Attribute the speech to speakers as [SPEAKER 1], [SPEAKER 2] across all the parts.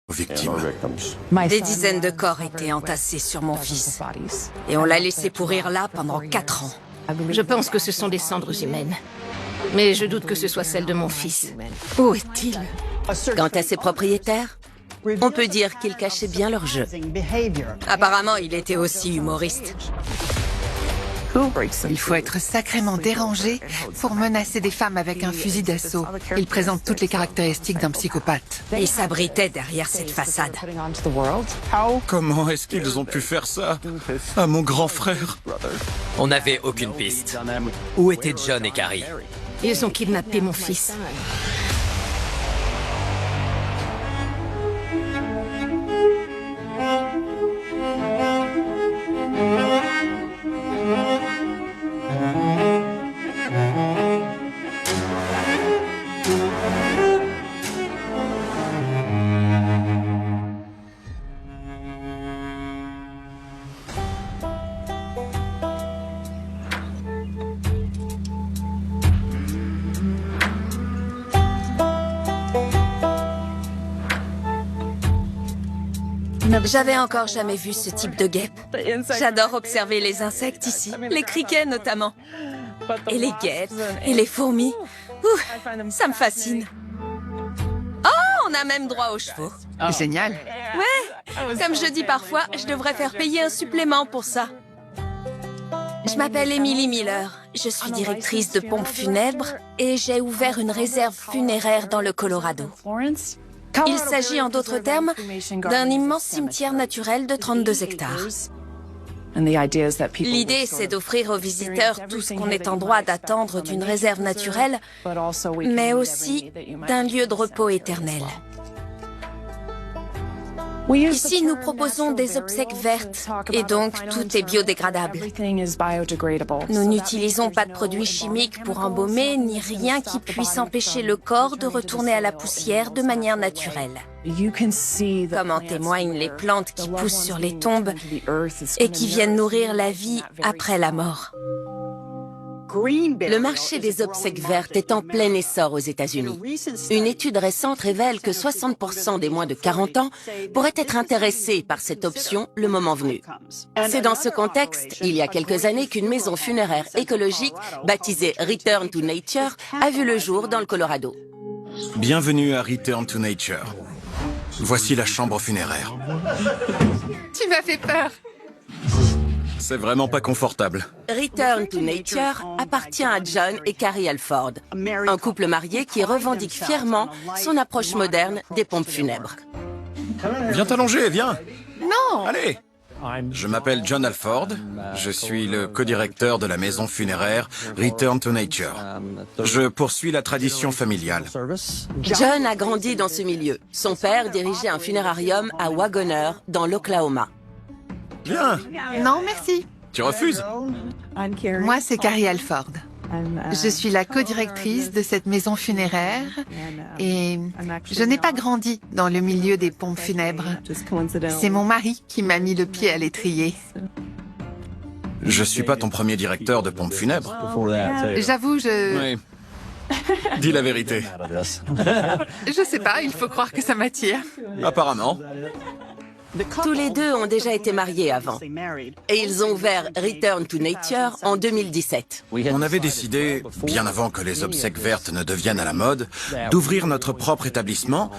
[SPEAKER 1] victimes.
[SPEAKER 2] Des dizaines de corps étaient entassés sur mon fils. Et on l'a laissé pourrir là pendant 4 ans.
[SPEAKER 3] Je pense que ce sont des cendres humaines. Mais je doute que ce soit celle de mon fils.
[SPEAKER 2] Où est-il? Quant à ses propriétaires, on peut dire qu'ils cachaient bien leur jeu. Apparemment, il était aussi humoriste.
[SPEAKER 4] Il faut être sacrément dérangé pour menacer des femmes avec un fusil d'assaut. Il présente toutes les caractéristiques d'un psychopathe.
[SPEAKER 2] Il s'abritait derrière cette façade.
[SPEAKER 1] Comment est-ce qu'ils ont pu faire ça à mon grand frère?
[SPEAKER 5] On n'avait aucune piste. Où étaient John et Carrie?
[SPEAKER 3] Ils ont kidnappé mon fils.
[SPEAKER 2] J'avais encore jamais vu ce type de guêpe. J'adore observer les insectes ici, les criquets notamment. Et les guêpes, et les fourmis. Ouh, ça me fascine. Oh, on a même droit aux chevaux.
[SPEAKER 4] Génial.
[SPEAKER 2] Ouais, comme je dis parfois, je devrais faire payer un supplément pour ça. Je m'appelle Emily Miller. Je suis directrice de pompes funèbres et j'ai ouvert une réserve funéraire dans le Colorado. Il s'agit en d'autres termes d'un immense cimetière naturel de 32 hectares. L'idée, c'est d'offrir aux visiteurs tout ce qu'on est en droit d'attendre d'une réserve naturelle, mais aussi d'un lieu de repos éternel. Ici, nous proposons des obsèques vertes, et donc tout est biodégradable. Nous n'utilisons pas de produits chimiques pour embaumer, ni rien qui puisse empêcher le corps de retourner à la poussière de manière naturelle. Comme en témoignent les plantes qui poussent sur les tombes et qui viennent nourrir la vie après la mort. Le marché des obsèques vertes est en plein essor aux États-Unis. Une étude récente révèle que 60% des moins de 40 ans pourraient être intéressés par cette option le moment venu. C'est dans ce contexte, il y a quelques années, qu'une maison funéraire écologique baptisée Return to Nature a vu le jour dans le Colorado.
[SPEAKER 1] Bienvenue à Return to Nature. Voici la chambre funéraire.
[SPEAKER 4] Tu m'as fait peur.
[SPEAKER 1] C'est vraiment pas confortable.
[SPEAKER 2] Return to Nature appartient à John et Carrie Alford, un couple marié qui revendique fièrement son approche moderne des pompes funèbres.
[SPEAKER 1] Viens t'allonger, viens.
[SPEAKER 4] Non.
[SPEAKER 1] Allez. Je m'appelle John Alford. Je suis le co-directeur de la maison funéraire Return to Nature. Je poursuis la tradition familiale.
[SPEAKER 2] John a grandi dans ce milieu. Son père dirigeait un funérarium à Wagoner, dans l'Oklahoma.
[SPEAKER 1] Viens.
[SPEAKER 4] Non, merci.
[SPEAKER 1] Tu refuses?
[SPEAKER 4] Moi, c'est Carrie Alford. Je suis la co-directrice de cette maison funéraire et je n'ai pas grandi dans le milieu des pompes funèbres. C'est mon mari qui m'a mis le pied à l'étrier.
[SPEAKER 1] Je suis pas ton premier directeur de pompes funèbres.
[SPEAKER 4] J'avoue,
[SPEAKER 1] Oui. Dis la vérité.
[SPEAKER 4] je sais pas, il faut croire que ça m'attire.
[SPEAKER 1] Apparemment.
[SPEAKER 2] Tous les deux ont déjà été mariés avant. Et ils ont ouvert Return to Nature en 2017.
[SPEAKER 1] On avait décidé, bien avant que les obsèques vertes ne deviennent à la mode, d'ouvrir notre propre établissement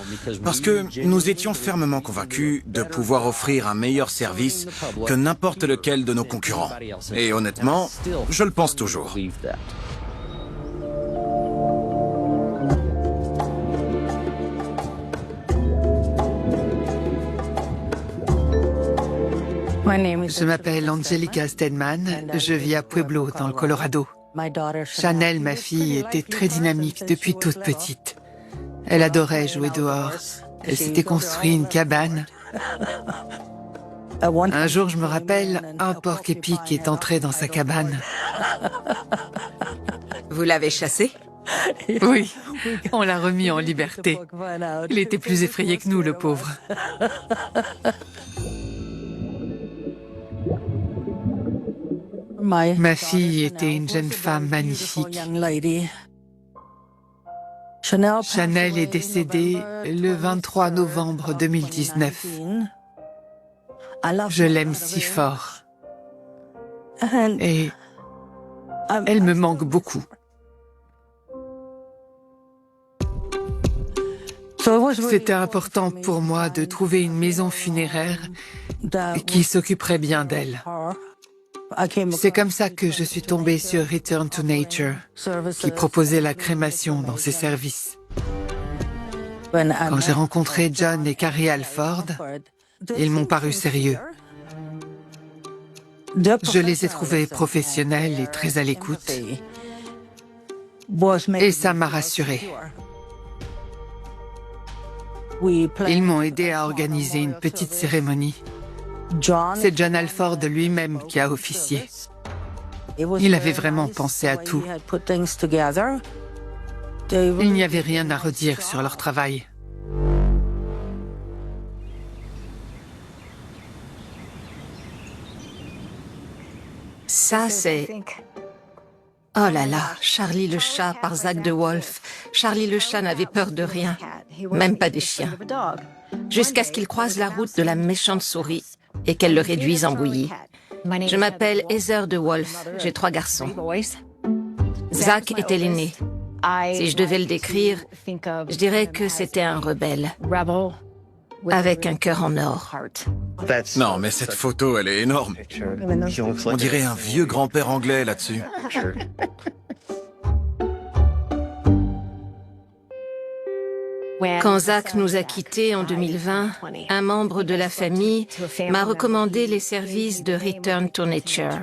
[SPEAKER 1] parce que nous étions fermement convaincus de pouvoir offrir un meilleur service que n'importe lequel de nos concurrents. Et honnêtement, je le pense toujours.
[SPEAKER 4] Je m'appelle Angelica Stedman, je vis à Pueblo, dans le Colorado. Chanel, ma fille, était très dynamique depuis toute petite. Elle adorait jouer dehors. Elle s'était construit une cabane. Un jour, je me rappelle, un porc-épic est entré dans sa cabane.
[SPEAKER 2] Vous l'avez chassé?
[SPEAKER 4] Oui, on l'a remis en liberté. Il était plus effrayé que nous, le pauvre. Ma fille était une jeune femme magnifique. Chanel est décédée le 23 novembre 2019. Je l'aime si fort. Et elle me manque beaucoup. C'était important pour moi de trouver une maison funéraire qui s'occuperait bien d'elle. C'est comme ça que je suis tombée sur Return to Nature, qui proposait la crémation dans ses services. Quand j'ai rencontré John et Carrie Alford, ils m'ont paru sérieux. Je les ai trouvés professionnels et très à l'écoute. Et ça m'a rassurée. Ils m'ont aidé à organiser une petite cérémonie. C'est John Alford lui-même qui a officié. Il avait vraiment pensé à tout. Il n'y avait rien à redire sur leur travail.
[SPEAKER 3] Ça, c'est... Oh là là, Charlie le chat par Zach de Wolf. Charlie le chat n'avait peur de rien, même pas des chiens. Jusqu'à ce qu'il croise la route de la méchante souris et qu'elle le réduise en bouillie. Je m'appelle Heather de Wolf, j'ai 3 garçons. Zach était l'aîné. Si je devais le décrire, je dirais que c'était un rebelle, avec un cœur en or.
[SPEAKER 1] Non, mais cette photo, elle est énorme. On dirait un vieux grand-père anglais là-dessus.
[SPEAKER 3] Quand Zach nous a quittés en 2020, un membre de la famille m'a recommandé les services de Return to Nature.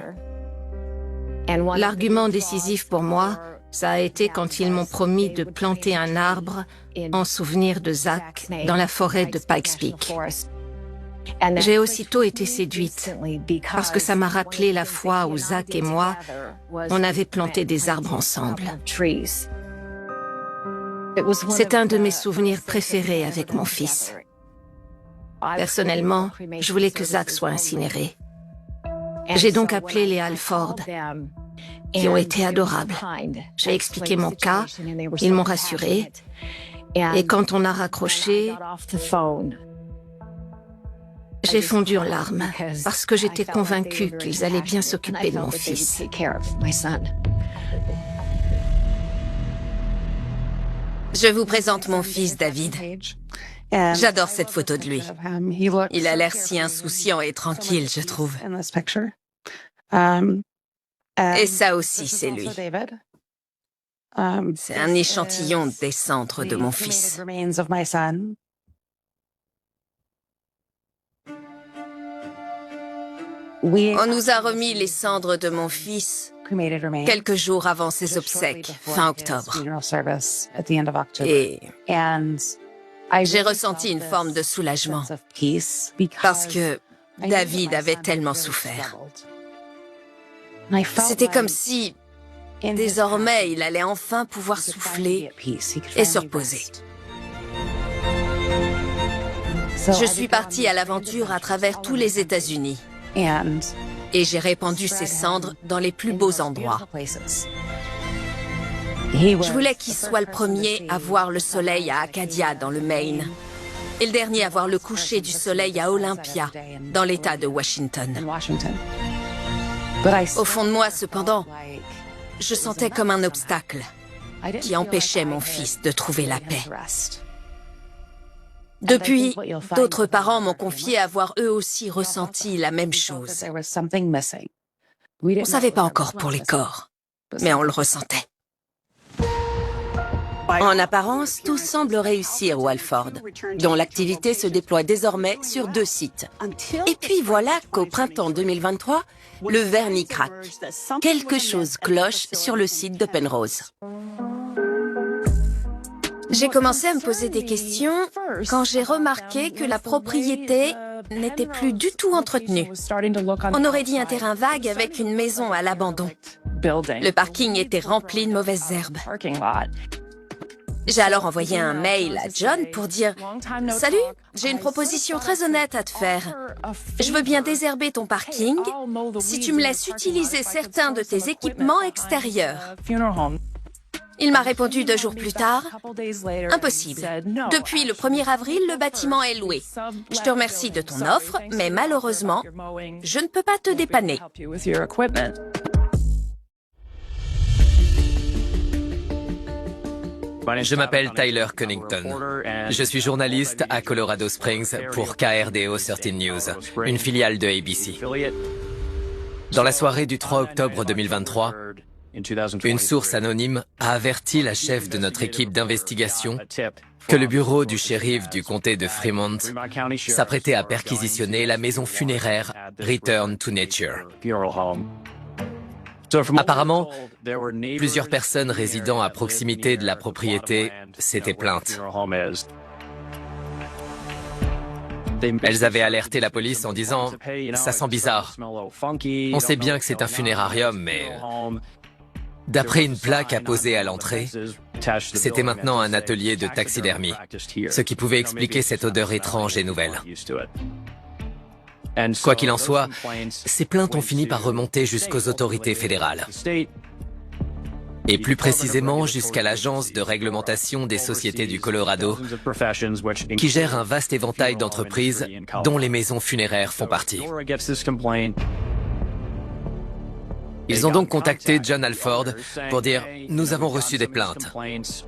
[SPEAKER 3] L'argument décisif pour moi, ça a été quand ils m'ont promis de planter un arbre en souvenir de Zach dans la forêt de Pikes Peak. J'ai aussitôt été séduite parce que ça m'a rappelé la fois où Zach et moi, on avait planté des arbres ensemble. C'est un de mes souvenirs préférés avec mon fils. Personnellement, je voulais que Zach soit incinéré. J'ai donc appelé les Alford, qui ont été adorables. J'ai expliqué mon cas, ils m'ont rassurée, et quand on a raccroché, j'ai fondu en larmes, parce que j'étais convaincue qu'ils allaient bien s'occuper de mon fils.
[SPEAKER 2] Je vous présente mon fils David. J'adore cette photo de lui. Il a l'air si insouciant et tranquille, je trouve. Et ça aussi, c'est lui. C'est un échantillon des cendres de mon fils. On nous a remis les cendres de mon fils quelques jours avant ses obsèques, fin octobre. Et j'ai ressenti une forme de soulagement, parce que David avait tellement souffert. C'était comme si, désormais, il allait enfin pouvoir souffler et se reposer. Je suis partie à l'aventure à travers tous les États-Unis. Et j'ai répandu ses cendres dans les plus beaux endroits. Je voulais qu'il soit le premier à voir le soleil à Acadia, dans le Maine, et le dernier à voir le coucher du soleil à Olympia, dans l'État de Washington. Au fond de moi, cependant, je sentais comme un obstacle qui empêchait mon fils de trouver la paix. Depuis, d'autres parents m'ont confié avoir eux aussi ressenti la même chose. On ne savait pas encore pour les corps, mais on le ressentait. En apparence, tout semble réussir au Alford, dont l'activité se déploie désormais sur 2 sites. Et puis voilà qu'au printemps 2023, le vernis craque. Quelque chose cloche sur le site de Penrose. J'ai commencé à me poser des questions quand j'ai remarqué que la propriété n'était plus du tout entretenue. On aurait dit un terrain vague avec une maison à l'abandon. Le parking était rempli de mauvaises herbes. J'ai alors envoyé un mail à John pour dire « Salut, j'ai une proposition très honnête à te faire. Je veux bien désherber ton parking si tu me laisses utiliser certains de tes équipements extérieurs. » Il m'a répondu 2 jours plus tard, impossible. Depuis le 1er avril, le bâtiment est loué. Je te remercie de ton offre, mais malheureusement, je ne peux pas te dépanner.
[SPEAKER 5] Je m'appelle Tyler Cunnington. Je suis journaliste à Colorado Springs pour KRDO 13 News, une filiale de ABC. Dans la soirée du 3 octobre 2023, une source anonyme a averti la chef de notre équipe d'investigation que le bureau du shérif du comté de Fremont s'apprêtait à perquisitionner la maison funéraire Return to Nature. Apparemment, plusieurs personnes résidant à proximité de la propriété s'étaient plaintes. Elles avaient alerté la police en disant « Ça sent bizarre. On sait bien que c'est un funérarium, mais... » D'après une plaque apposée à l'entrée, c'était maintenant un atelier de taxidermie, ce qui pouvait expliquer cette odeur étrange et nouvelle. Quoi qu'il en soit, ces plaintes ont fini par remonter jusqu'aux autorités fédérales. Et plus précisément jusqu'à l'Agence de réglementation des sociétés du Colorado, qui gère un vaste éventail d'entreprises dont les maisons funéraires font partie. Ils ont donc contacté John Alford pour dire « Nous avons reçu des plaintes.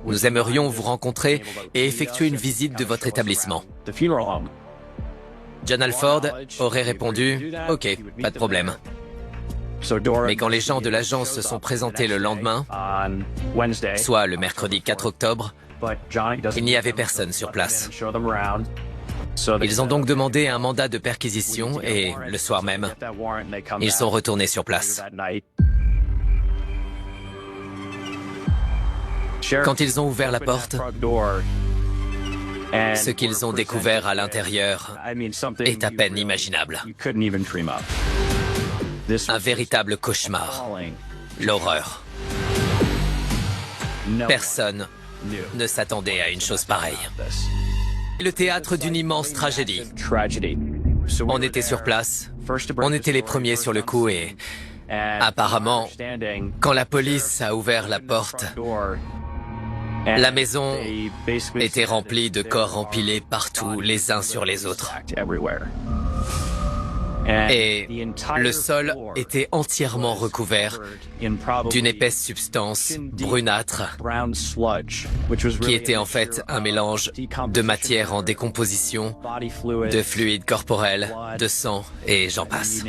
[SPEAKER 5] Nous aimerions vous rencontrer et effectuer une visite de votre établissement. » John Alford aurait répondu « Ok, pas de problème. » Mais quand les gens de l'agence se sont présentés le lendemain, soit le mercredi 4 octobre, il n'y avait personne sur place. Ils ont donc demandé un mandat de perquisition et, le soir même, ils sont retournés sur place. Quand ils ont ouvert la porte, ce qu'ils ont découvert à l'intérieur est à peine imaginable. Un véritable cauchemar. L'horreur. Personne ne s'attendait à une chose pareille. Le théâtre d'une immense tragédie. On était sur place, on était les premiers sur le coup et, apparemment, quand la police a ouvert la porte, la maison était remplie de corps empilés partout, les uns sur les autres. Et le sol était entièrement recouvert d'une épaisse substance brunâtre qui était en fait un mélange de matière en décomposition, de fluides corporels, de sang et j'en passe.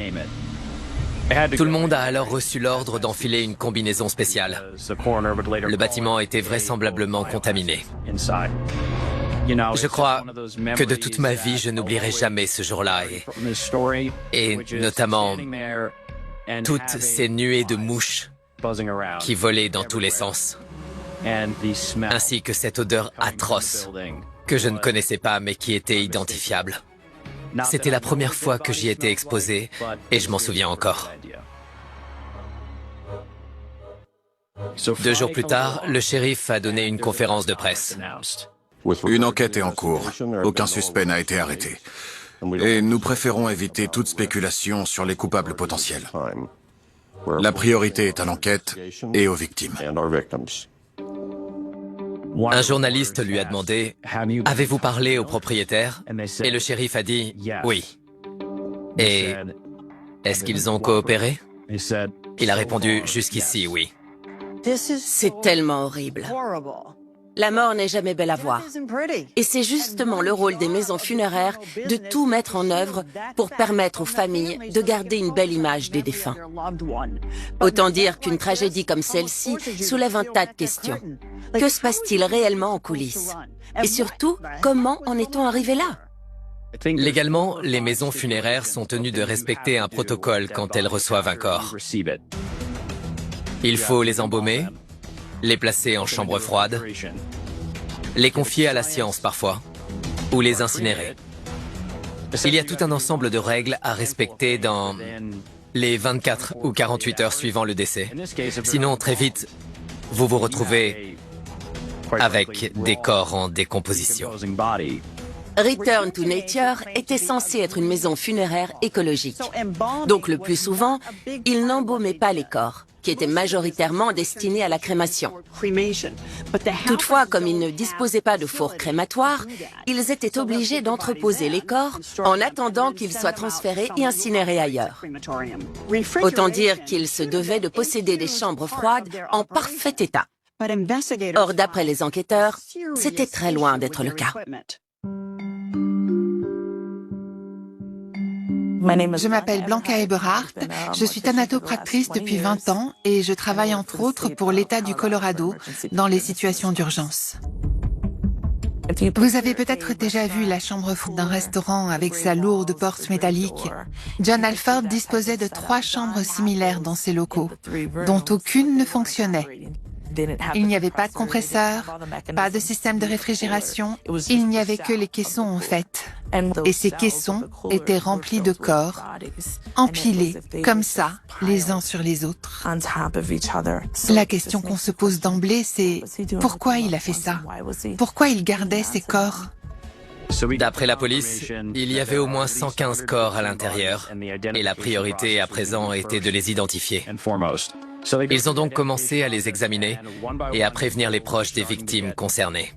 [SPEAKER 5] Tout le monde a alors reçu l'ordre d'enfiler une combinaison spéciale. Le bâtiment était vraisemblablement contaminé. Je crois que de toute ma vie, je n'oublierai jamais ce jour-là et notamment toutes ces nuées de mouches qui volaient dans tous les sens, ainsi que cette odeur atroce que je ne connaissais pas mais qui était identifiable. C'était la première fois que j'y étais exposé et je m'en souviens encore. 2 jours plus tard, le shérif a donné une conférence de presse.
[SPEAKER 1] Une enquête est en cours. Aucun suspect n'a été arrêté. Et nous préférons éviter toute spéculation sur les coupables potentiels. La priorité est à l'enquête et aux victimes.
[SPEAKER 5] Un journaliste lui a demandé « Avez-vous parlé au propriétaire ?» Et le shérif a dit « Oui. » Et est-ce qu'ils ont coopéré? Il a répondu « Jusqu'ici, oui. »
[SPEAKER 6] C'est tellement horrible. La mort n'est jamais belle à voir. Et c'est justement le rôle des maisons funéraires de tout mettre en œuvre pour permettre aux familles de garder une belle image des défunts. Autant dire qu'une tragédie comme celle-ci soulève un tas de questions. Que se passe-t-il réellement en coulisses? Et surtout, comment en est-on arrivé là?
[SPEAKER 5] Légalement, les maisons funéraires sont tenues de respecter un protocole quand elles reçoivent un corps. Il faut les embaumer, les placer en chambre froide, les confier à la science parfois, ou les incinérer. Il y a tout un ensemble de règles à respecter dans les 24 ou 48 heures suivant le décès. Sinon, très vite, vous vous retrouvez avec des corps en décomposition.
[SPEAKER 6] Return to Nature était censé être une maison funéraire écologique. Donc le plus souvent, ils n'embaumaient pas les corps, qui étaient majoritairement destinés à la crémation. Toutefois, comme ils ne disposaient pas de four crématoire, ils étaient obligés d'entreposer les corps en attendant qu'ils soient transférés et incinérés ailleurs. Autant dire qu'ils se devaient de posséder des chambres froides en parfait état. Or, d'après les enquêteurs, c'était très loin d'être le cas.
[SPEAKER 4] Je m'appelle Blanca Eberhardt, je suis thanatopractrice depuis 20 ans et je travaille entre autres pour l'État du Colorado dans les situations d'urgence. Vous avez peut-être déjà vu la chambre froide d'un restaurant avec sa lourde porte métallique. John Alford disposait de 3 chambres similaires dans ses locaux, dont aucune ne fonctionnait. Il n'y avait pas de compresseur, pas de système de réfrigération, il n'y avait que les caissons en fait. Et ces caissons étaient remplis de corps, empilés, comme ça, les uns sur les autres. La question qu'on se pose d'emblée, c'est pourquoi il a fait ça? Pourquoi il gardait ces corps?
[SPEAKER 5] D'après la police, il y avait au moins 115 corps à l'intérieur, et la priorité à présent était de les identifier. Ils ont donc commencé à les examiner et à prévenir les proches des victimes concernées.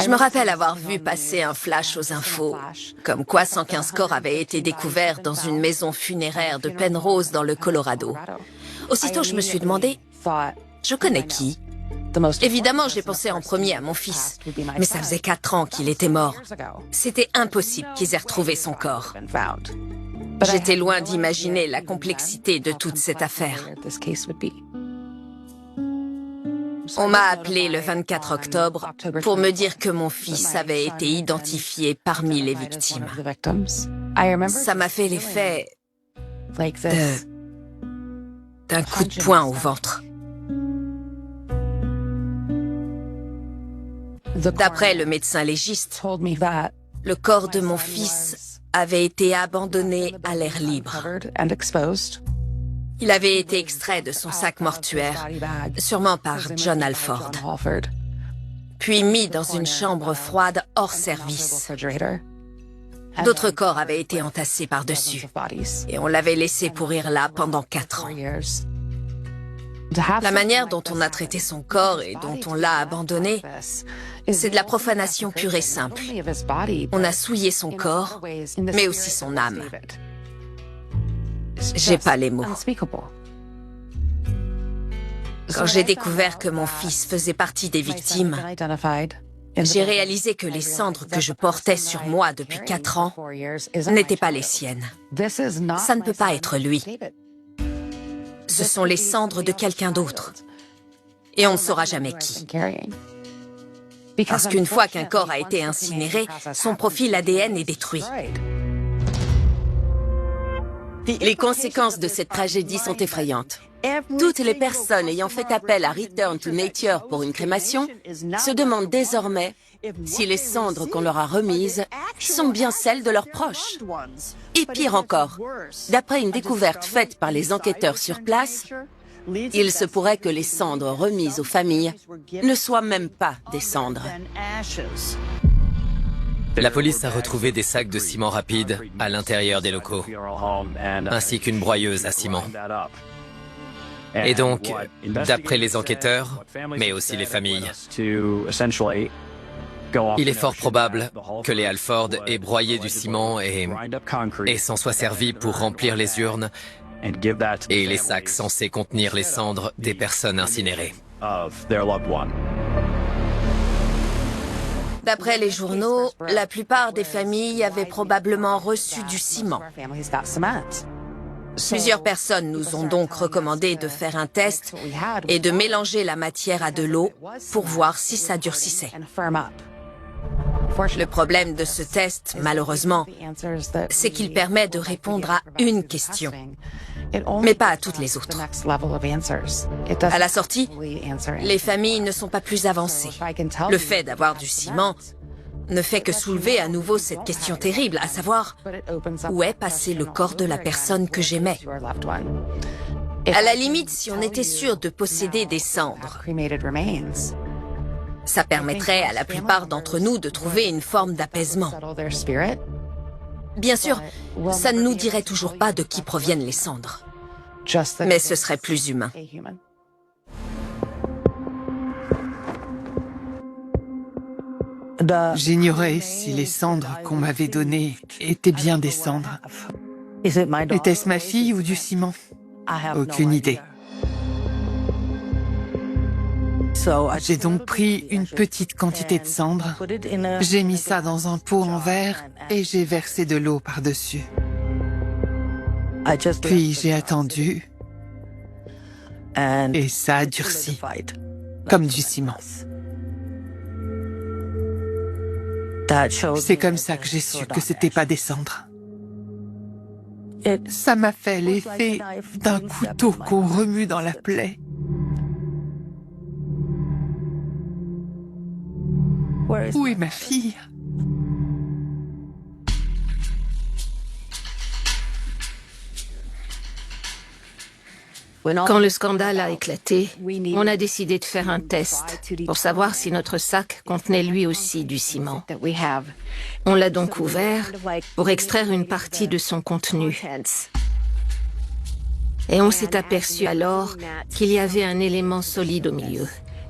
[SPEAKER 2] Je me rappelle avoir vu passer un flash aux infos, comme quoi 115 corps avaient été découverts dans une maison funéraire de Penrose dans le Colorado. Aussitôt, je me suis demandé, je connais qui? Évidemment, j'ai pensé en premier à mon fils, mais ça faisait 4 ans qu'il était mort. C'était impossible qu'ils aient retrouvé son corps. J'étais loin d'imaginer la complexité de toute cette affaire. On m'a appelé le 24 octobre pour me dire que mon fils avait été identifié parmi les victimes. Ça m'a fait l'effet d'un coup de poing au ventre. D'après le médecin légiste, le corps de mon fils avait été abandonné à l'air libre. Il avait été extrait de son sac mortuaire, sûrement par John Alford, puis mis dans une chambre froide hors service. D'autres corps avaient été entassés par-dessus, et on l'avait laissé pourrir là pendant 4 ans. La manière dont on a traité son corps et dont on l'a abandonné, c'est de la profanation pure et simple. On a souillé son corps, mais aussi son âme. J'ai pas les mots. Quand j'ai découvert que mon fils faisait partie des victimes, j'ai réalisé que les cendres que je portais sur moi depuis 4 ans n'étaient pas les siennes. Ça ne peut pas être lui. Ce sont les cendres de quelqu'un d'autre. Et on ne saura jamais qui. Parce qu'une fois qu'un corps a été incinéré, son profil ADN est détruit.
[SPEAKER 6] Les conséquences de cette tragédie sont effrayantes. Toutes les personnes ayant fait appel à Return to Nature pour une crémation se demandent désormais si les cendres qu'on leur a remises sont bien celles de leurs proches. Et pire encore, d'après une découverte faite par les enquêteurs sur place, il se pourrait que les cendres remises aux familles ne soient même pas des cendres.
[SPEAKER 5] La police a retrouvé des sacs de ciment rapide à l'intérieur des locaux, ainsi qu'une broyeuse à ciment. Et donc, d'après les enquêteurs, mais aussi les familles, il est fort probable que les Alford aient broyé du ciment et s'en soient servis pour remplir les urnes et les sacs censés contenir les cendres des personnes incinérées.
[SPEAKER 2] D'après les journaux, la plupart des familles avaient probablement reçu du ciment. Plusieurs personnes nous ont donc recommandé de faire un test et de mélanger la matière à de l'eau pour voir si ça durcissait. Le problème de ce test, malheureusement, c'est qu'il permet de répondre à une question, mais pas à toutes les autres. À la sortie, les familles ne sont pas plus avancées. Le fait d'avoir du ciment ne fait que soulever à nouveau cette question terrible, à savoir, où est passé le corps de la personne que j'aimais? À la limite, si on était sûr de posséder des cendres, Ça permettrait à la plupart d'entre nous de trouver une forme d'apaisement. Bien sûr, ça ne nous dirait toujours pas de qui proviennent les cendres. Mais ce serait plus humain.
[SPEAKER 4] J'ignorais si les cendres qu'on m'avait données étaient bien des cendres. Était-ce ma fille ou du ciment? Aucune idée. J'ai donc pris une petite quantité de cendres, j'ai mis ça dans un pot en verre et j'ai versé de l'eau par-dessus. Puis j'ai attendu et ça a durci, comme du ciment. C'est comme ça que j'ai su que c'était pas des cendres. Ça m'a fait l'effet d'un couteau qu'on remue dans la plaie. Où est ma fille?
[SPEAKER 3] Quand le scandale a éclaté, on a décidé de faire un test pour savoir si notre sac contenait lui aussi du ciment. On l'a donc ouvert pour extraire une partie de son contenu. Et on s'est aperçu alors qu'il y avait un élément solide au milieu.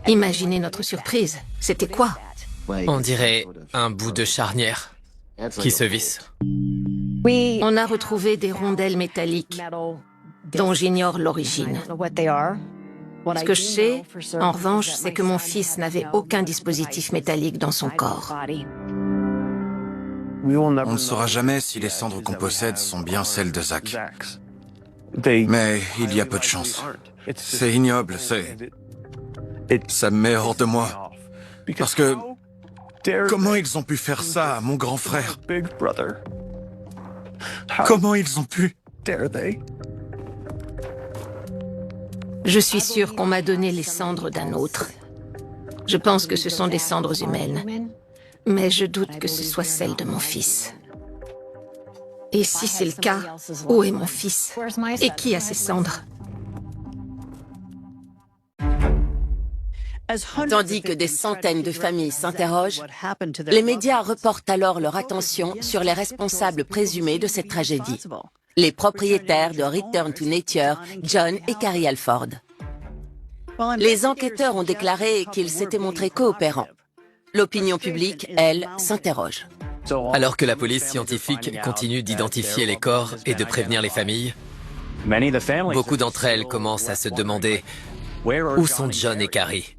[SPEAKER 3] Imaginez notre surprise. C'était quoi?
[SPEAKER 5] On dirait un bout de charnière qui se visse.
[SPEAKER 3] On a retrouvé des rondelles métalliques dont j'ignore l'origine. Ce que je sais, en revanche, c'est que mon fils n'avait aucun dispositif métallique dans son corps.
[SPEAKER 1] On ne saura jamais si les cendres qu'on possède sont bien celles de Zach. Mais il y a peu de chance. C'est ignoble, ça me met hors de moi. Parce que... Comment ils ont pu faire ça à mon grand frère? Comment ils ont pu?
[SPEAKER 3] Je suis sûre qu'on m'a donné les cendres d'un autre. Je pense que ce sont des cendres humaines. Mais je doute que ce soit celles de mon fils. Et si c'est le cas, où est mon fils? Et qui a ces cendres?
[SPEAKER 6] Tandis que des centaines de familles s'interrogent, les médias reportent alors leur attention sur les responsables présumés de cette tragédie, les propriétaires de Return to Nature, John et Carrie Alford. Les enquêteurs ont déclaré qu'ils s'étaient montrés coopérants. L'opinion publique, elle, s'interroge.
[SPEAKER 5] Alors que la police scientifique continue d'identifier les corps et de prévenir les familles, beaucoup d'entre elles commencent à se demander où sont John et Carrie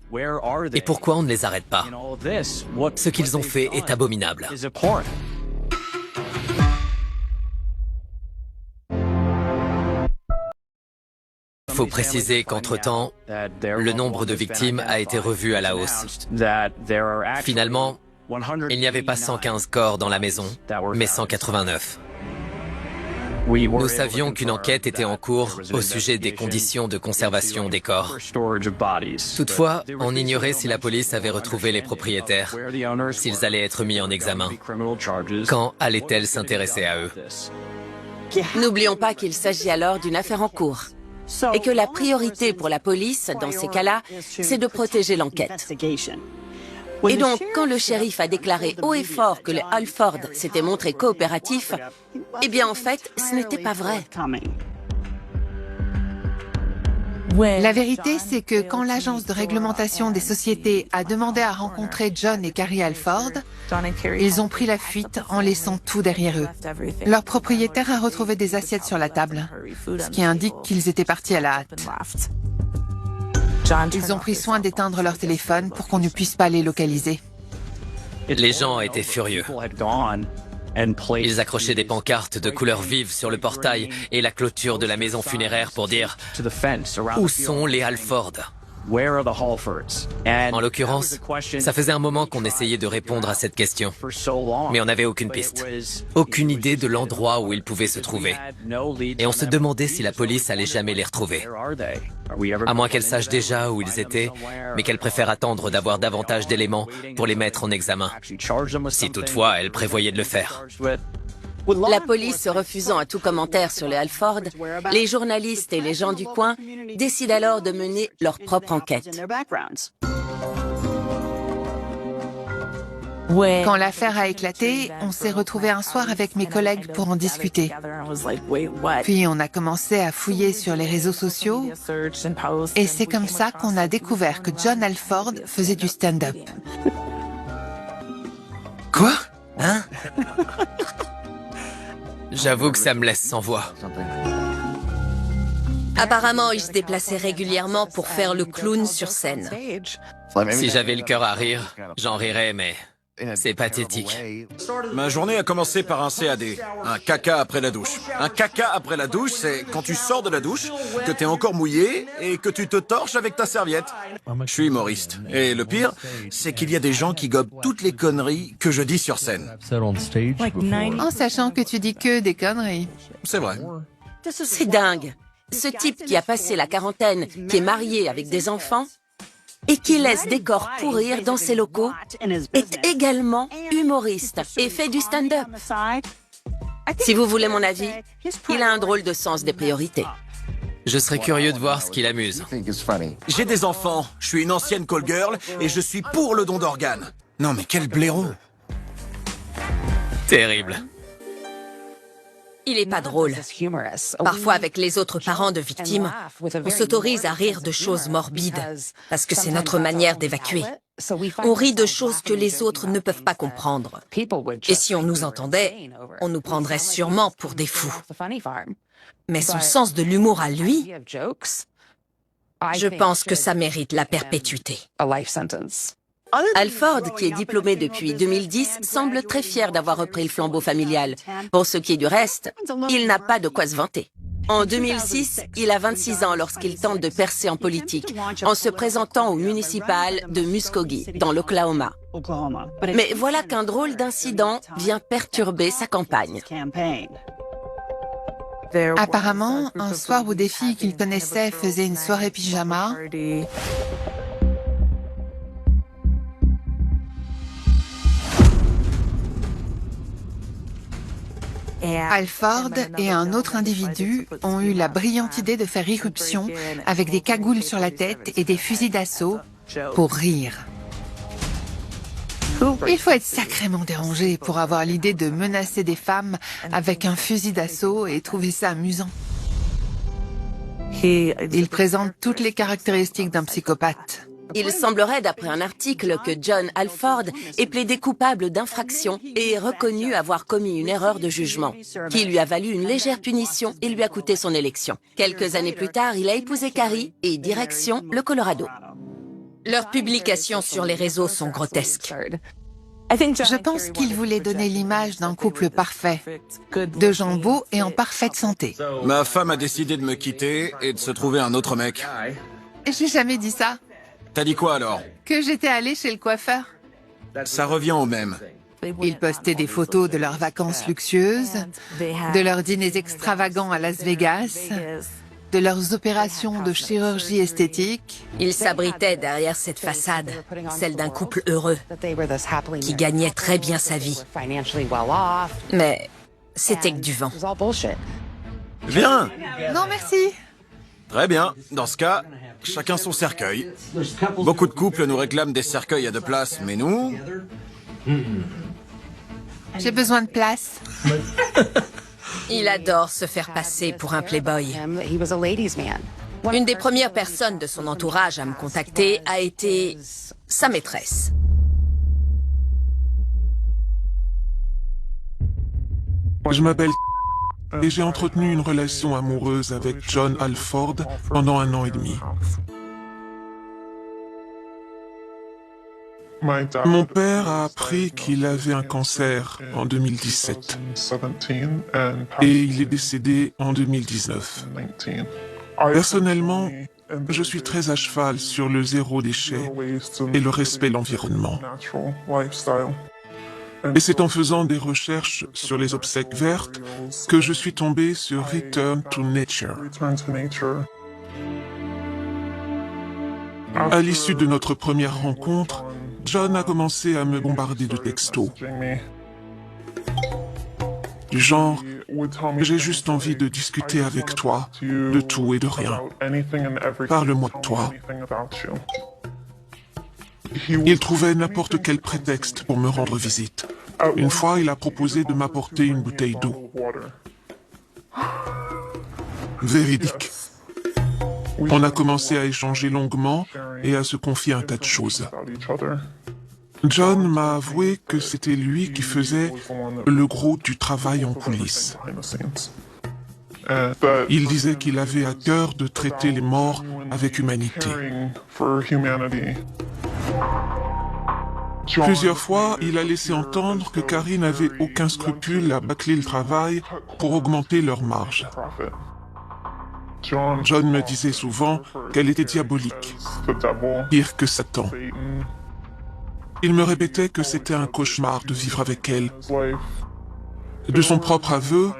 [SPEAKER 5] et pourquoi on ne les arrête pas. Ce qu'ils ont fait est abominable. Il faut préciser qu'entre-temps, le nombre de victimes a été revu à la hausse. Finalement, il n'y avait pas 115 corps dans la maison, mais 189. Nous savions qu'une enquête était en cours au sujet des conditions de conservation des corps. Toutefois, on ignorait si la police avait retrouvé les propriétaires, s'ils allaient être mis en examen. Quand allait-elle s'intéresser à eux?
[SPEAKER 6] N'oublions pas qu'il s'agit alors d'une affaire en cours et que la priorité pour la police, dans ces cas-là, c'est de protéger l'enquête. Et donc, quand le shérif a déclaré haut et fort que les Alford s'étaient montrés coopératifs, eh bien en fait, ce n'était pas vrai.
[SPEAKER 4] La vérité, c'est que quand l'agence de réglementation des sociétés a demandé à rencontrer John et Carrie Alford, ils ont pris la fuite en laissant tout derrière eux. Leur propriétaire a retrouvé des assiettes sur la table, ce qui indique qu'ils étaient partis à la hâte. Ils ont pris soin d'éteindre leur téléphone pour qu'on ne puisse pas les localiser.
[SPEAKER 5] Les gens étaient furieux. Ils accrochaient des pancartes de couleurs vives sur le portail et la clôture de la maison funéraire pour dire « Où sont les Alford ?» En l'occurrence, ça faisait un moment qu'on essayait de répondre à cette question, mais on n'avait aucune piste, aucune idée de l'endroit où ils pouvaient se trouver. Et on se demandait si la police allait jamais les retrouver. À moins qu'elle sache déjà où ils étaient, mais qu'elle préfère attendre d'avoir davantage d'éléments pour les mettre en examen. Si toutefois elle prévoyait de le faire.
[SPEAKER 6] La police se refusant à tout commentaire sur les Alford, les journalistes et les gens du coin décident alors de mener leur propre enquête.
[SPEAKER 4] Quand l'affaire a éclaté, on s'est retrouvés un soir avec mes collègues pour en discuter. Puis on a commencé à fouiller sur les réseaux sociaux et c'est comme ça qu'on a découvert que John Alford faisait du stand-up.
[SPEAKER 1] Quoi? Hein?
[SPEAKER 5] J'avoue que ça me laisse sans voix.
[SPEAKER 2] Apparemment, il se déplaçait régulièrement pour faire le clown sur scène.
[SPEAKER 5] Si j'avais le cœur à rire, j'en rirais, mais c'est pathétique.
[SPEAKER 1] Ma journée a commencé par un CAD, un caca après la douche. Un caca après la douche, c'est quand tu sors de la douche, que t'es encore mouillé et que tu te torches avec ta serviette. Je suis humoriste. Et le pire, c'est qu'il y a des gens qui gobent toutes les conneries que je dis sur scène.
[SPEAKER 4] En sachant que tu dis que des conneries.
[SPEAKER 1] C'est vrai.
[SPEAKER 6] C'est dingue. Ce type qui a passé la quarantaine, qui est marié avec des enfants et qui laisse des corps pourrir dans ses locaux, est également humoriste et fait du stand-up. Si vous voulez mon avis, il a un drôle de sens des priorités.
[SPEAKER 5] Je serais curieux de voir ce qui l'amuse.
[SPEAKER 1] J'ai des enfants, je suis une ancienne call girl et je suis pour le don d'organes. Non mais quel blaireau.
[SPEAKER 5] Terrible.
[SPEAKER 2] Il est pas drôle. Parfois, avec les autres parents de victimes, on s'autorise à rire de choses morbides, parce que c'est notre manière d'évacuer. On rit de choses que les autres ne peuvent pas comprendre. Et si on nous entendait, on nous prendrait sûrement pour des fous. Mais son sens de l'humour à lui, je pense que ça mérite la perpétuité.
[SPEAKER 6] Alford, qui est diplômé depuis 2010, semble très fier d'avoir repris le flambeau familial. Pour ce qui est du reste, il n'a pas de quoi se vanter. En 2006, il a 26 ans lorsqu'il tente de percer en politique, en se présentant au municipal de Muskogee, dans l'Oklahoma. Mais voilà qu'un drôle d'incident vient perturber sa campagne.
[SPEAKER 4] Apparemment, un soir où des filles qu'il connaissait faisaient une soirée pyjama, Alford et un autre individu ont eu la brillante idée de faire irruption avec des cagoules sur la tête et des fusils d'assaut pour rire. Il faut être sacrément dérangé pour avoir l'idée de menacer des femmes avec un fusil d'assaut et trouver ça amusant. Il présente toutes les caractéristiques d'un psychopathe.
[SPEAKER 6] Il semblerait, d'après un article, que John Alford ait plaidé coupable d'infraction et est reconnu avoir commis une erreur de jugement, qui lui a valu une légère punition et lui a coûté son élection. Quelques années plus tard, il a épousé Carrie et direction le Colorado.
[SPEAKER 2] Leurs publications sur les réseaux sont grotesques.
[SPEAKER 4] Je pense qu'il voulait donner l'image d'un couple parfait, de gens beaux et en parfaite santé.
[SPEAKER 1] Ma femme a décidé de me quitter et de se trouver un autre mec.
[SPEAKER 4] J'ai jamais dit ça.
[SPEAKER 1] T'as dit quoi alors?
[SPEAKER 4] Que j'étais allée chez le coiffeur.
[SPEAKER 1] Ça revient au même.
[SPEAKER 4] Ils postaient des photos de leurs vacances luxueuses, de leurs dîners extravagants à Las Vegas, de leurs opérations de chirurgie esthétique.
[SPEAKER 2] Ils s'abritaient derrière cette façade, celle d'un couple heureux, qui gagnait très bien sa vie. Mais c'était que du vent.
[SPEAKER 1] Viens!
[SPEAKER 4] Non, merci.
[SPEAKER 1] Très bien. Dans ce cas, chacun son cercueil. Beaucoup de couples nous réclament des cercueils à 2 places, mais nous...
[SPEAKER 4] J'ai besoin de place.
[SPEAKER 2] Il adore se faire passer pour un playboy. Une des premières personnes de son entourage à me contacter a été sa maîtresse.
[SPEAKER 7] Je m'appelle et j'ai entretenu une relation amoureuse avec John Alford pendant 1 an et demi. Mon père a appris qu'il avait un cancer en 2017 et il est décédé en 2019. Personnellement, je suis très à cheval sur le zéro déchet et le respect de l'environnement. Et c'est en faisant des recherches sur les obsèques vertes que je suis tombé sur Return to Nature. À l'issue de notre première rencontre, John a commencé à me bombarder de textos. Du genre, j'ai juste envie de discuter avec toi, de tout et de rien. Parle-moi de toi. Il trouvait n'importe quel prétexte pour me rendre visite. Une fois, il a proposé de m'apporter une bouteille d'eau. Véridique. On a commencé à échanger longuement et à se confier un tas de choses. John m'a avoué que c'était lui qui faisait le gros du travail en coulisses. Il disait qu'il avait à cœur de traiter les morts avec humanité. Plusieurs fois, il a laissé entendre que Carrie n'avait aucun scrupule à bâcler le travail pour augmenter leur marge. John me disait souvent qu'elle était diabolique, pire que Satan. Il me répétait que c'était un cauchemar de vivre avec elle. De son propre aveu,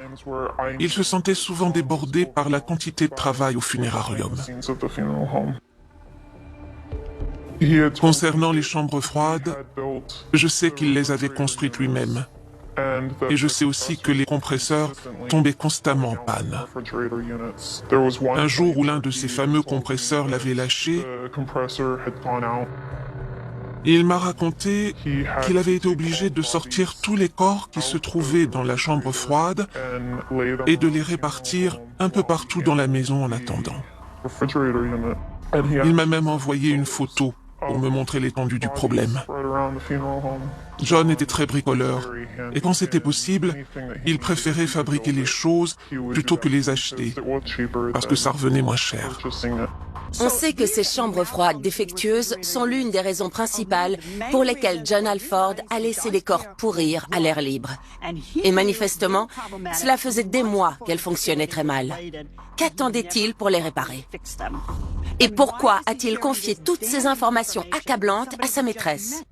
[SPEAKER 7] il se sentait souvent débordé par la quantité de travail au funérarium. Concernant les chambres froides, je sais qu'il les avait construites lui-même. Et je sais aussi que les compresseurs tombaient constamment en panne. Un jour où l'un de ces fameux compresseurs l'avait lâché, il m'a raconté qu'il avait été obligé de sortir tous les corps qui se trouvaient dans la chambre froide et de les répartir un peu partout dans la maison en attendant. Il m'a même envoyé une photo pour me montrer l'étendue du problème. John était très bricoleur, et quand c'était possible, il préférait fabriquer les choses plutôt que les acheter, parce que ça revenait moins cher.
[SPEAKER 6] On sait que ces chambres froides défectueuses sont l'une des raisons principales pour lesquelles John Halford a laissé les corps pourrir à l'air libre. Et manifestement, cela faisait des mois qu'elles fonctionnaient très mal. Qu'attendait-il pour les réparer? Et pourquoi a-t-il confié toutes ces informations accablantes à sa maîtresse?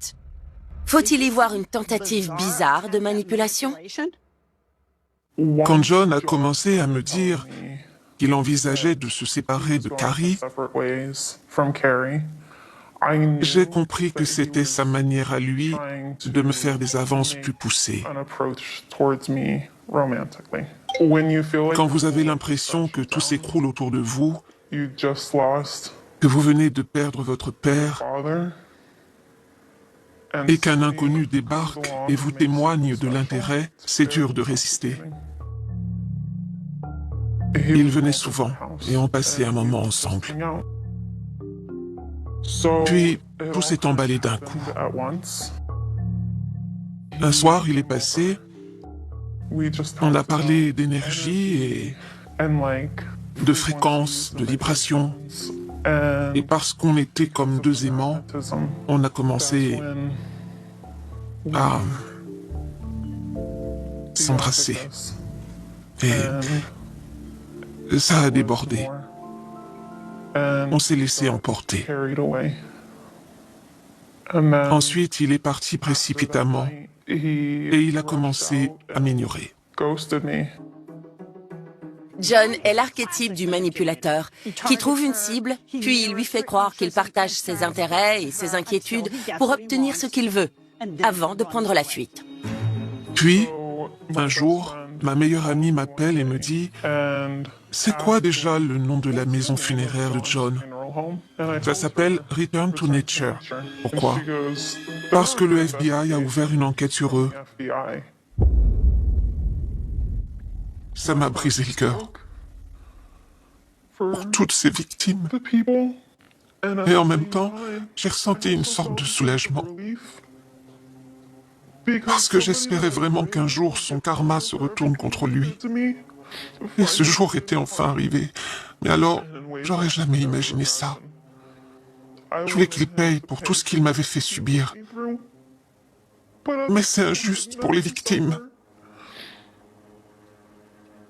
[SPEAKER 6] Faut-il y voir une tentative bizarre de manipulation?
[SPEAKER 7] Quand John a commencé à me dire qu'il envisageait de se séparer de Carrie, j'ai compris que c'était sa manière à lui de me faire des avances plus poussées. Quand vous avez l'impression que tout s'écroule autour de vous, que vous venez de perdre votre père, et qu'un inconnu débarque et vous témoigne de l'intérêt, c'est dur de résister. Il venait souvent et on passait un moment ensemble. Puis, tout s'est emballé d'un coup. Un soir, il est passé, on a parlé d'énergie et de fréquence, de vibration. Et parce qu'on était comme deux aimants, on a commencé à s'embrasser. Et ça a débordé. On s'est laissé emporter. Ensuite, il est parti précipitamment et il a commencé à m'ignorer.
[SPEAKER 6] John est l'archétype du manipulateur qui trouve une cible, puis il lui fait croire qu'il partage ses intérêts et ses inquiétudes pour obtenir ce qu'il veut, avant de prendre la fuite.
[SPEAKER 7] Puis, un jour, ma meilleure amie m'appelle et me dit « C'est quoi déjà le nom de la maison funéraire de John ?» Ça s'appelle Return to Nature. Pourquoi? Parce que le FBI a ouvert une enquête sur eux. Ça m'a brisé le cœur. Pour toutes ces victimes. Et en même temps, j'ai ressenti une sorte de soulagement. Parce que j'espérais vraiment qu'un jour son karma se retourne contre lui. Et ce jour était enfin arrivé. Mais alors, j'aurais jamais imaginé ça. Je voulais qu'il paye pour tout ce qu'il m'avait fait subir. Mais c'est injuste pour les victimes.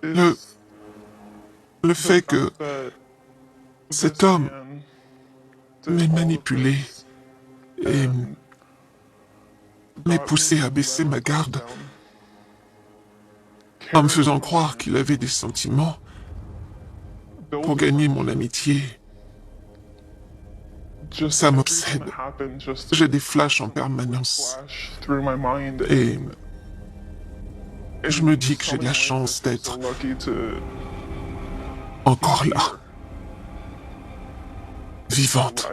[SPEAKER 7] Le fait que cet homme m'ait manipulé et m'ait poussé à baisser ma garde en me faisant croire qu'il avait des sentiments pour gagner mon amitié. Ça m'obsède. J'ai des flashs en permanence. Et je me dis que j'ai de la chance d'être encore là. Vivante.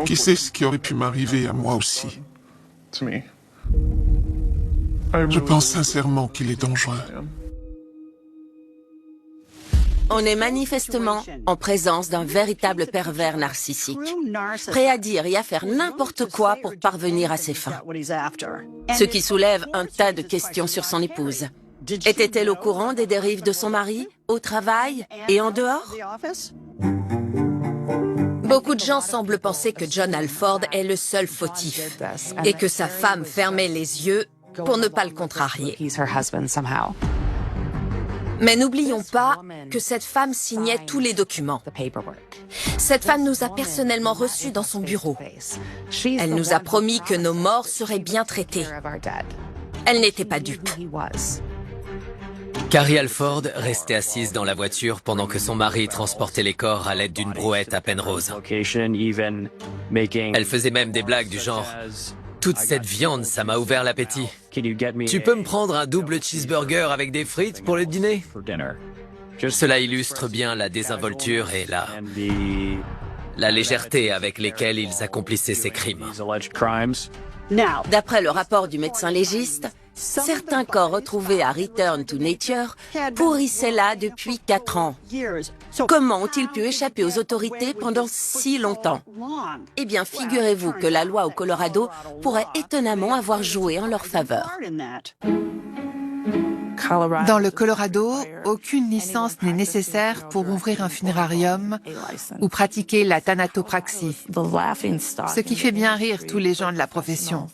[SPEAKER 7] Qui sait ce qui aurait pu m'arriver à moi aussi? Je pense sincèrement qu'il est dangereux.
[SPEAKER 6] On est manifestement en présence d'un véritable pervers narcissique, prêt à dire et à faire n'importe quoi pour parvenir à ses fins. Ce qui soulève un tas de questions sur son épouse. Était-elle au courant des dérives de son mari, au travail et en dehors?
[SPEAKER 2] Beaucoup de gens semblent penser que John Alford est le seul fautif et que sa femme fermait les yeux pour ne pas le contrarier. Mais n'oublions pas que cette femme signait tous les documents. Cette femme nous a personnellement reçus dans son bureau. Elle nous a promis que nos morts seraient bien traités. Elle n'était pas dupe.
[SPEAKER 5] Carrie Alford restait assise dans la voiture pendant que son mari transportait les corps à l'aide d'une brouette à Penrose. Elle faisait même des blagues du genre « Toute cette viande, ça m'a ouvert l'appétit. Tu peux me prendre un double cheeseburger avec des frites pour le dîner ?» Cela illustre bien la désinvolture et la légèreté avec lesquelles ils accomplissaient ces crimes.
[SPEAKER 6] D'après le rapport du médecin légiste, certains corps retrouvés à Return to Nature pourrissaient là depuis 4 ans. Comment ont-ils pu échapper aux autorités pendant si longtemps? Eh bien, figurez-vous que la loi au Colorado pourrait étonnamment avoir joué en leur faveur.
[SPEAKER 4] Dans le Colorado, aucune licence n'est nécessaire pour ouvrir un funérarium ou pratiquer la thanatopraxie, ce qui fait bien rire tous les gens de la profession,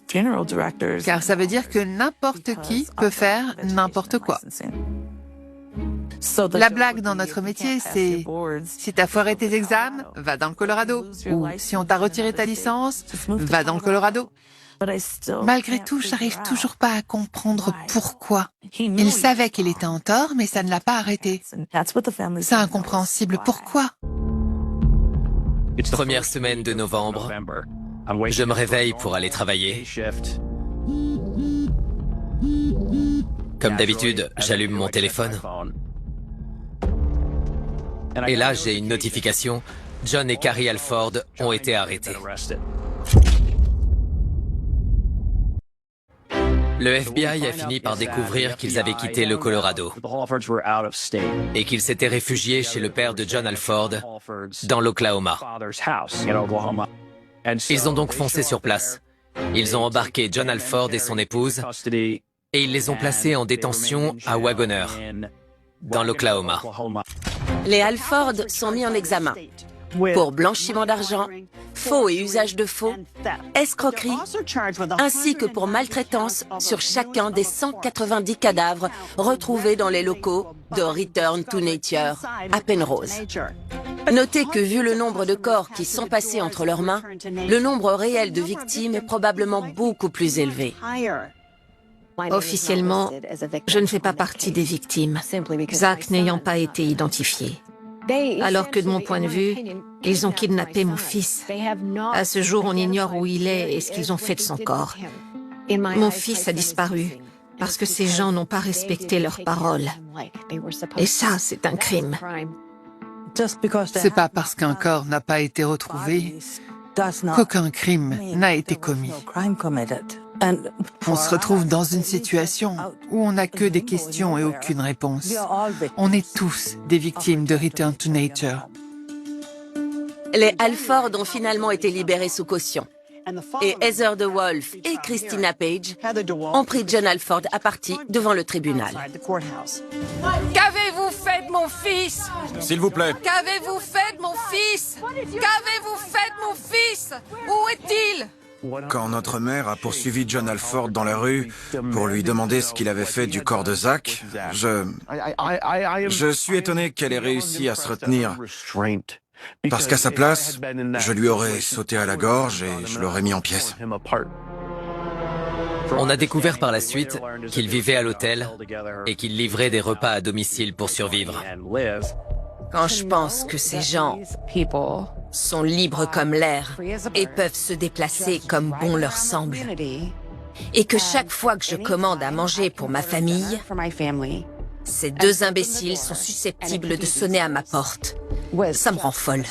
[SPEAKER 4] car ça veut dire que n'importe qui peut faire n'importe quoi. La blague dans notre métier, c'est « si t'as foiré tes examens, va dans le Colorado » ou « si on t'a retiré ta licence, va dans le Colorado ». Malgré tout, j'arrive toujours pas à comprendre pourquoi. Il savait qu'il était en tort, mais ça ne l'a pas arrêté. C'est incompréhensible. Pourquoi?
[SPEAKER 5] Première semaine de novembre, je me réveille pour aller travailler. Comme d'habitude, j'allume mon téléphone. Et là, j'ai une notification. John et Carrie Alford ont été arrêtés. Le FBI a fini par découvrir qu'ils avaient quitté le Colorado et qu'ils s'étaient réfugiés chez le père de John Alford dans l'Oklahoma. Ils ont donc foncé sur place. Ils ont embarqué John Alford et son épouse et ils les ont placés en détention à Wagoner, dans l'Oklahoma.
[SPEAKER 6] Les Alford sont mis en examen pour blanchiment d'argent, faux et usage de faux, escroquerie, ainsi que pour maltraitance sur chacun des 190 cadavres retrouvés dans les locaux de Return to Nature à Penrose. Notez que vu le nombre de corps qui sont passés entre leurs mains, le nombre réel de victimes est probablement beaucoup plus élevé.
[SPEAKER 3] Officiellement, je ne fais pas partie des victimes, Zach n'ayant pas été identifié. Alors que de mon point de vue, ils ont kidnappé mon fils. À ce jour, on ignore où il est et ce qu'ils ont fait de son corps. Mon fils a disparu parce que ces gens n'ont pas respecté leurs paroles. Et ça, c'est un crime.
[SPEAKER 4] C'est pas parce qu'un corps n'a pas été retrouvé qu'aucun crime n'a été commis. On se retrouve dans une situation où on n'a que des questions et aucune réponse. On est tous des victimes de Return to Nature.
[SPEAKER 6] Les Alford ont finalement été libérés sous caution. Et Heather DeWolf et Christina Page ont pris John Alford à partie devant le tribunal.
[SPEAKER 2] Qu'avez-vous fait de mon fils?
[SPEAKER 1] S'il vous plaît.
[SPEAKER 2] Qu'avez-vous fait de mon fils? Qu'avez-vous fait de mon fils? Où est-il?
[SPEAKER 1] Quand notre mère a poursuivi John Alford dans la rue pour lui demander ce qu'il avait fait du corps de Zach, je suis étonné qu'elle ait réussi à se retenir. Parce qu'à sa place, je lui aurais sauté à la gorge et je l'aurais mis en pièces.
[SPEAKER 5] On a découvert par la suite qu'il vivait à l'hôtel et qu'il livrait des repas à domicile pour survivre.
[SPEAKER 2] Quand je pense que ces gens sont libres comme l'air et peuvent se déplacer comme bon leur semble, et que chaque fois que je commande à manger pour ma famille, ces deux imbéciles sont susceptibles de sonner à ma porte, ça me rend folle.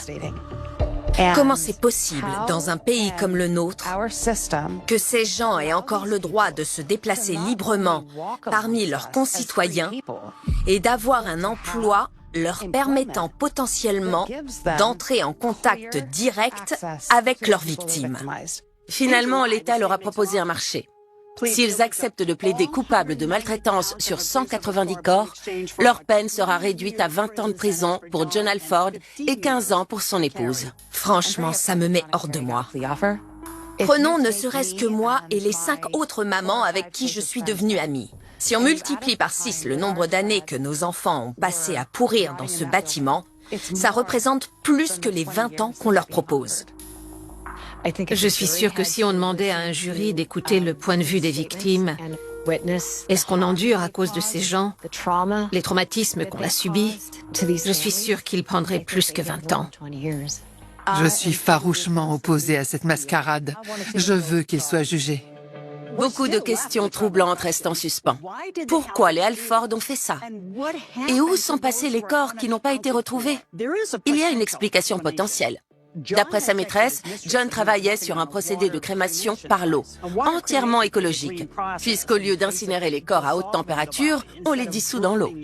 [SPEAKER 2] Comment c'est possible, dans un pays comme le nôtre, que ces gens aient encore le droit de se déplacer librement parmi leurs concitoyens et d'avoir un emploi leur permettant potentiellement d'entrer en contact direct avec leurs victimes?
[SPEAKER 6] Finalement, l'État leur a proposé un marché. S'ils acceptent de plaider coupables de maltraitance sur 190 corps, leur peine sera réduite à 20 ans de prison pour John Alford et 15 ans pour son épouse.
[SPEAKER 2] Franchement, ça me met hors de moi. Prenons ne serait-ce que moi et les 5 autres mamans avec qui je suis devenue amie. Si on multiplie par 6 le nombre d'années que nos enfants ont passé à pourrir dans ce bâtiment, ça représente plus que les 20 ans qu'on leur propose.
[SPEAKER 3] Je suis sûre que si on demandait à un jury d'écouter le point de vue des victimes et ce qu'on endure à cause de ces gens, les traumatismes qu'on a subis, je suis sûre qu'ils prendraient plus que 20 ans.
[SPEAKER 4] Je suis farouchement opposée à cette mascarade. Je veux qu'il soit jugé.
[SPEAKER 6] Beaucoup de questions troublantes restent en suspens. Pourquoi les Alford ont fait ça? Et où sont passés les corps qui n'ont pas été retrouvés? Il y a une explication potentielle. D'après sa maîtresse, John travaillait sur un procédé de crémation par l'eau, entièrement écologique, puisqu'au lieu d'incinérer les corps à haute température, on les dissout dans l'eau.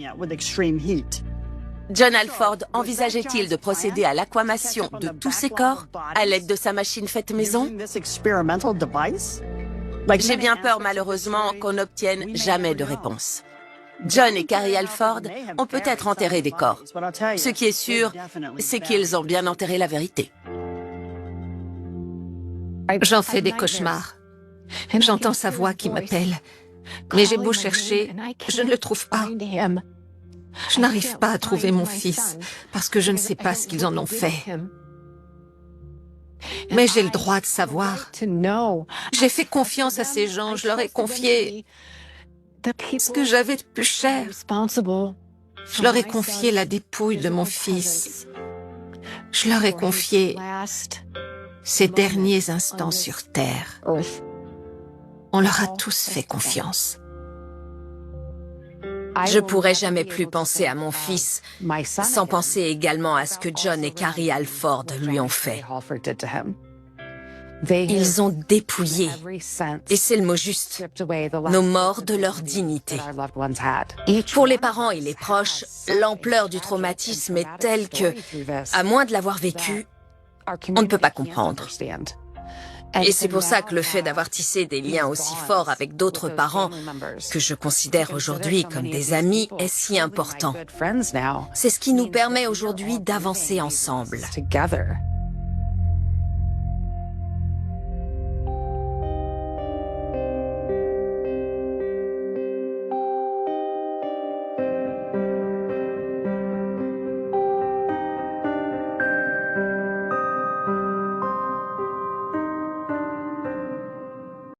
[SPEAKER 6] John Alford envisageait-il de procéder à l'aquamation de tous ces corps à l'aide de sa machine faite maison? J'ai bien peur, malheureusement, qu'on n'obtienne jamais de réponse. John et Carrie Alford ont peut-être enterré des corps. Ce qui est sûr, c'est qu'ils ont bien enterré la vérité.
[SPEAKER 3] J'en fais des cauchemars. J'entends sa voix qui m'appelle. Mais j'ai beau chercher, je ne le trouve pas. Je n'arrive pas à trouver mon fils parce que je ne sais pas ce qu'ils en ont fait. Mais j'ai le droit de savoir. J'ai fait confiance à ces gens, je leur ai confié ce que j'avais de plus cher. Je leur ai confié la dépouille de mon fils. Je leur ai confié ces derniers instants sur Terre. On leur a tous fait confiance.
[SPEAKER 2] Je pourrais jamais plus penser à mon fils sans penser également à ce que John et Carrie Alford lui ont fait. Ils ont dépouillé, et c'est le mot juste, nos morts de leur dignité. Pour les parents et les proches, l'ampleur du traumatisme est telle que, à moins de l'avoir vécu, on ne peut pas comprendre. Et c'est pour ça que le fait d'avoir tissé des liens aussi forts avec d'autres parents, que je considère aujourd'hui comme des amis, est si important. C'est ce qui nous permet aujourd'hui d'avancer ensemble.